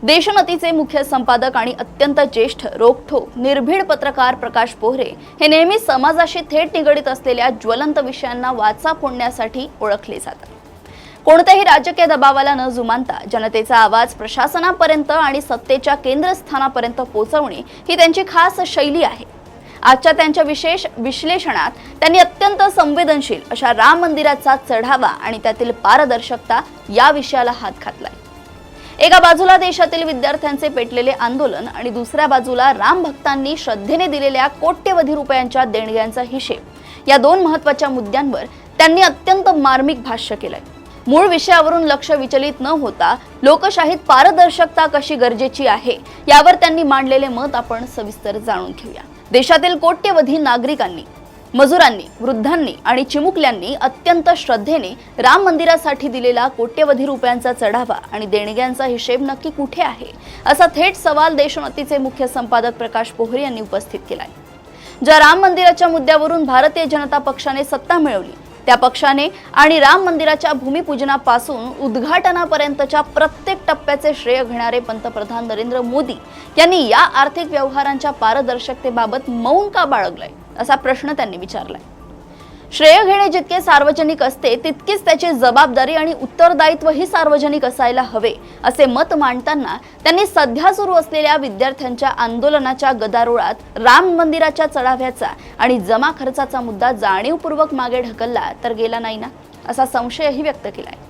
देशोन्नतीचे मुख्य संपादक आणि अत्यंत ज्येष्ठ रोखठोक निर्भीड पत्रकार प्रकाश पोहरे हे नेहमी समाजाशी थेट निगडीत असलेल्या ज्वलंत विषयांना वाचा फोडण्यासाठी ओळखले जातात। कोणत्याही राजकीय दबावाला न जुमानता जनतेचा आवाज प्रशासनापर्यंत आणि सत्तेच्या केंद्रस्थानापर्यंत पोहोचवणे ही त्यांची खास शैली आहे। आजच्या त्यांच्या विशेष विश्लेषणात त्यांनी अत्यंत संवेदनशील अशा राम मंदिराचा चढावा आणि त्यातील पारदर्शकता या विषयाला हात घातलाय। एका बाजूला देशातील विद्यार्थ्यांचे पेटलेले आंदोलन आणि दुसऱ्या बाजूला राम भक्तांनी श्रद्धेने दिलेल्या कोट्यवधी रुपयांच्या देणग्यांचा हिशेब या दोन महत्त्वाच्या मुद्द्यांवर त्यांनी अत्यंत मार्मिक भाष्य केलंय। मूळ विषयावरून लक्ष विचलित न होता लोकशाहीत पारदर्शकता कशी गरजेची आहे यावर त्यांनी मांडलेले मत आपण सविस्तर जाणून घेऊया। देशातील कोट्यवधी नागरिकांनी, मजुरांनी, वृद्धांनी आणि चिमुकल्यांनी अत्यंत श्रद्धेने राम मंदिरासाठी दिलेला कोट्यवधी रुपयांचा चढावा आणि देणग्यांचा हिशेब नक्की कुठे आहे असा थेट सवाल देशोन्नतीचे मुख्य संपादक प्रकाश पोहरे यांनी उपस्थित केलाय। ज्या राम मंदिराच्या मुद्द्यावरून भारतीय जनता पक्षाने सत्ता मिळवली त्या पक्षाने आणि राम मंदिराच्या भूमिपूजनापासून उद्घाटनापर्यंतच्या प्रत्येक टप्प्याचे श्रेय घेणारे पंतप्रधान नरेंद्र मोदी यांनी या आर्थिक व्यवहारांच्या पारदर्शकतेबाबत मौन का बाळगलंय असा प्रश्न त्यांनी विचारलाय। श्रेय घेणे जितके सार्वजनिक असते तितकीच त्याची जबाबदारी आणि उत्तरदायित्वही सार्वजनिक असायला हवे असे मत मांडताना त्यांनी सध्या सुरू असलेल्या विद्यार्थ्यांच्या आंदोलनाच्या गदारोळात राम मंदिराच्या चढाव्याचा आणि जमा खर्चाचा मुद्दा जाणीवपूर्वक मागे ढकलला तर गेला नाही ना असा संशयही व्यक्त केलाय।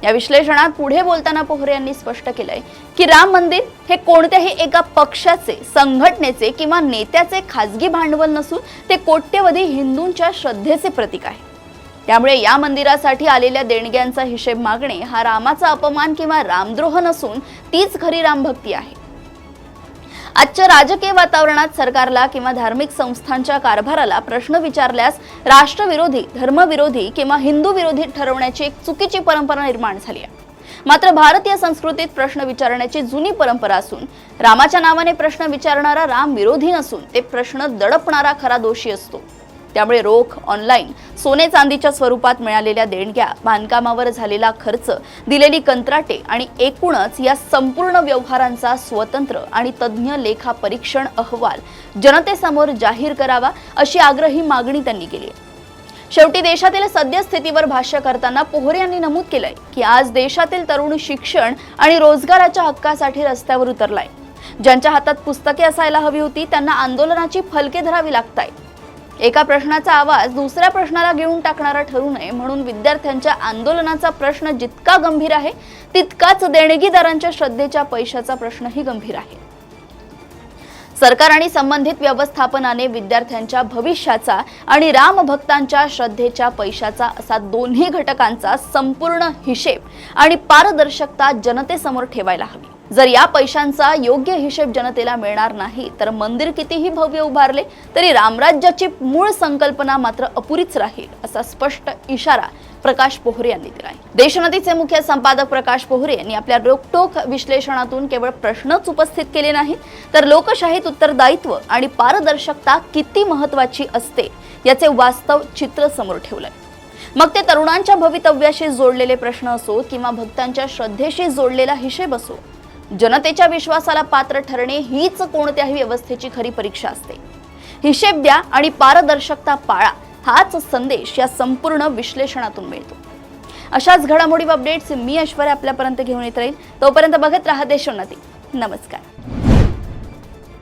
या विश्लेषणात पुढे बोलताना पोहरे यांनी स्पष्ट केलंय की राम मंदिर हे कोणत्याही एका पक्षाचे, संघटनेचे किंवा नेत्याचे खासगी भांडवल नसून ते कोट्यवधी हिंदूंच्या श्रद्धेचे प्रतीक आहे। त्यामुळे या मंदिरासाठी आलेल्या देणग्यांचा हिशेब मागणे हा रामाचा अपमान किंवा रामद्रोह नसून तीच खरी रामभक्ती आहे। आजच्या राजकीय वातावरणात सरकारला किंवा धार्मिक संस्थांच्या कारभाराला प्रश्न विचारल्यास राष्ट्रविरोधी, धर्मविरोधी किंवा हिंदू विरोधी ठरवण्याची एक चुकीची परंपरा निर्माण झाली आहे। मात्र भारतीय संस्कृतीत प्रश्न विचारण्याची जुनी परंपरा असून रामाच्या नावाने प्रश्न विचारणारा राम विरोधी नसून ते प्रश्न दडपणारा खरा दोषी असतो। त्यामुळे रोख, ऑनलाईन, सोने चांदीच्या स्वरूपात मिळालेल्या देणग्या, बांधकामावर झालेला खर्च, दिलेली कंत्राटे आणि एकूणच या संपूर्ण व्यवहारांचा स्वतंत्र आणि तज्ञ लेखा परीक्षण अहवाल जनतेसमोर जाहीर करावा अशी आग्रही मागणी त्यांनी केली। शेवटी देशातील सद्यस्थितीवर भाष्य करताना पोहरे यांनी नमूद केलंय की आज देशातील तरुण शिक्षण आणि रोजगाराच्या हक्कासाठी रस्त्यावर उतरलाय। ज्यांच्या हातात पुस्तके असायला हवी होती त्यांना आंदोलनाची फलके धरावी लागतायत। एका प्रश्नाचा आवाज दुसऱ्या प्रश्नाला घेऊन टाकणारा ठरू नये म्हणून विद्यार्थ्यांच्या आंदोलनाचा प्रश्न जितका गंभीर आहे तितकाच देणगीदारांच्या श्रद्धेच्या पैशाचा प्रश्नही गंभीर आहे। सरकार आणि संबंधित व्यवस्थापनाने विद्यार्थ्यांच्या भविष्याचा आणि राम भक्तांच्या श्रद्धेच्या पैशाचा असा दोन्ही घटकांचा संपूर्ण हिशेब आणि पारदर्शकता जनतेसमोर ठेवायला हवी। जर या पैशांचा योग्य हिशेब जनतेला मिळणार नाही तर मंदिर कितीही भव्य उभारले तरी रामराज्याची मूळ संकल्पना मात्र अपुरीच राहील असा स्पष्ट इशारा प्रकाश पोहरे यांनी दिलाय। देशोन्नतीचे मुख्य संपादक प्रकाश पोहरे यांनी आपल्या रोखठोक विश्लेषणातून केवळ प्रश्नच उपस्थित केले नाहीत तर लोकशाहीत उत्तरदायित्व आणि पारदर्शकता किती महत्त्वाची असते याचे वास्तव चित्र समोर ठेवलंय। मग ते तरुणांच्या भवितव्याशी जोडलेले प्रश्न असो किंवा भक्तांच्या श्रद्धेशी जोडलेला हिशेब असो, जनतेच्या विश्वासाला पात्र ठरणे हीच कोणत्याही व्यवस्थेची खरी परीक्षा असते। हिशेब द्या आणि पारदर्शकता पाळा हाच संदेश या संपूर्ण विश्लेषणातून मिळतो। अशाच घडामोडी व अपडेट्स मी ऐश्वर्या आपल्यापर्यंत घेऊन येत राहील। तोपर्यंत बघत राहा देशोन्नती। नमस्कार।